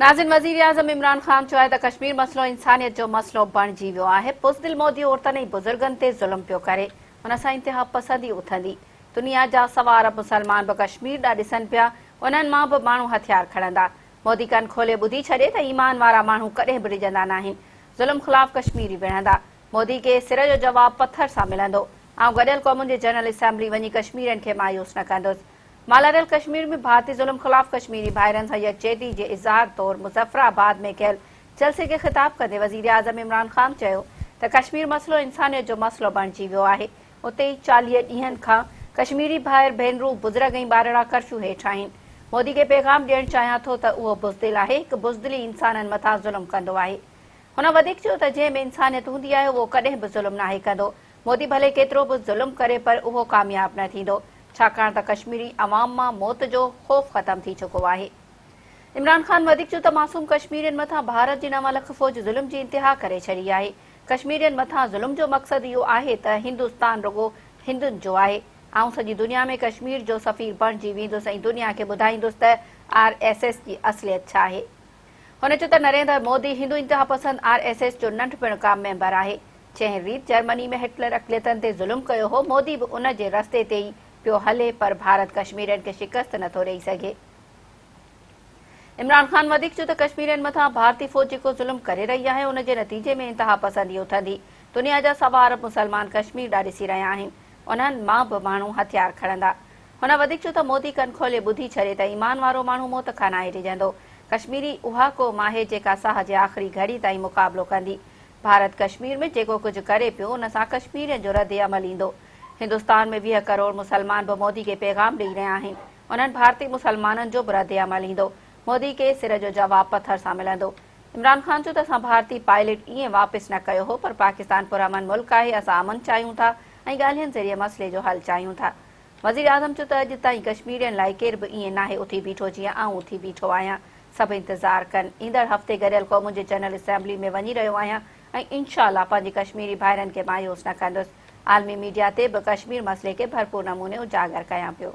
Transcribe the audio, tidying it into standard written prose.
नाज़िन वज़ीराअज़म इमरान ख़ान चयो आहे त कश्मीर मसइलो इंसानियत जो मसइलो बणिजी वियो आहे। बुज़दिल मोदी औरतुनि ऐं बुज़ुर्गनि ते ज़ुल्म पियो करे, हुन सां इंतिहा पसंदी उथंदी। दुनिया जा सवा अरब मुसलमान बि कश्मीर ॾांहुं ॾिसनि पिया, उन्हनि मां बि माण्हू हथियार खणंदा। मोदी कन खोले ॿुधी छॾे त ईमान वारा माण्हू कॾहिं बि डिॼंदा नाहिनि। ज़ुल्म ख़िलाफ़ कश्मीरी विढ़ंदा। मोदी खे सिर जो जवाबु पथर सां मिलंदो। आउं गॾियल क़ौमुनि जे जनरल असेंबली वञी कश्मीरियुनि खे मायूस न कंदुसि। मालारल कश्मीर में भारतीय ज़ुल्म ख़िलाफ़ कश्मीरी भाइरनि सां यकजहती जे इज़हार तौरु मुज़फरआबाद में कयल जलसे खे ख़िताब कंदे वज़ीराअज़म इमरान ख़ान चयो त कश्मीर मसइलो इंसानियत जो मसइलो बणिजी वियो आहे। उते 40 ॾींहनि खां कश्मीरी भाइर भेनरूं बुज़ुर्ग ऐं ॿारड़ा कर्फ्यू हेठि आहिनि। मोदी खे पैगाम ॾियणु चाहियां थो त उहो बुज़दिल आहे, हिकु बुज़दिली इंसाननि मथां ज़ुल्म कंदो आहे। हुन वधीक चयो त जंहिं में इंसानियत हूंदी आहे उहो कॾहिं बि ज़ुल्म नाहे कंदो। मोदी भले केतिरो बि ज़ुल्म करे पर उहो कामयाबु न थींदो, छाकाणि त कश्मीरी अवाम मां मौत जो ख़ौफ़ ख़तमु थी चुको आहे। इमरान ख़ान वधीक चयो त मासूम कश्मीरियुनि मथां भारत जी 9 लख फ़ौज ज़ुल्म जी इंतिहा करे छॾी आहे। कश्मीरियुनि मथां ज़ुल्म जो मक़सदु इहो आहे त हिंदुस्तान रुॻो हिंदुनि जो आहे। आउं सॼी दुनिया में कश्मीर जो सफ़ीर बणिजी वेंदुसि ऐं दुनिया खे ॿुधाईंदुसि त RSS जी असलियत छा आहे। हुन चयो त नरेंद्र मोदी हिंदू इंतिहा पसंद RSS जो नंढपिण का मेंबर आहे। जंहिं रीत जर्मनी में हिटलर अक़लियतनि ते ज़ुल्म कयो हो, मोदी बि उन जे रस्ते ते ई पियो हले, पर भारत कश्मीरियुनि खे शिकस्त नथो ॾेई सघे। इमरान ख़ान वधीक चयो त कश्मीरियुनि मथां भारतीय फ़ौज जेको ज़ुल्म करे रही आहे, उन जे नतीजे में इंतिहा पसंदी उथंदी। दुनिया जा सवा अरब मुसलमान कश्मीर ॾांहुं ॾिसी रहिया आहिनि, उन्हनि मां बि माण्हू हथियार खणंदा। हुन वधीक चयो त मोदी कन खोले ॿुधी छॾे त ईमान वारो माण्हू मौत खां नाहे डिॼंदो। कश्मीरी उहा क़ौम आहे जेका साह जे आख़िरी घड़ी ताईं मुक़ाबिलो कंदी। भारत कश्मीर में जेको कुझु करे पियो, उन सां कश्मीरियुनि जो रद्द अमल ईंदो। हिंदुस्तान में 20 करोड़ मुसलमान बि मोदी खे पैगाम ॾेई रहिया आहिनि, उन्हनि भारतीय मुसलमाननि जो बि रद्द अमल ईंदो। मोदी खे सिर जो जवाबु पथर सां मिलंदो। इमरान ख़ान चयो त असां भारतीय पायलट ईअं वापसि न कयो हो, पर पाकिस्तान पुरअमन मुल्क आहे, असां अमन चाहियूं था ऐं ॻाल्हियुनि ज़रिए मसइले जो हल चाहियूं था। वज़ीराअज़म चयो त अॼु ताईं कश्मीरियुनि लाइ केर बि ईअं नाहे उथी बीठो जीअं आउं उथी बीठो आहियां। सभु इंतज़ारु कनि, ईंदड़ हफ़्ते गॾियल क़ौमुनि जे जनरल असेंबली में वञी रहियो आहियां ऐं इंशाअल्लाह पंहिंजे कश्मीरी भाइरनि खे मायूस न कंदुसि। आलमी मीडिया ते बि कश्मीर मसइले खे भरपूर नमूने उजागर कयां पियो।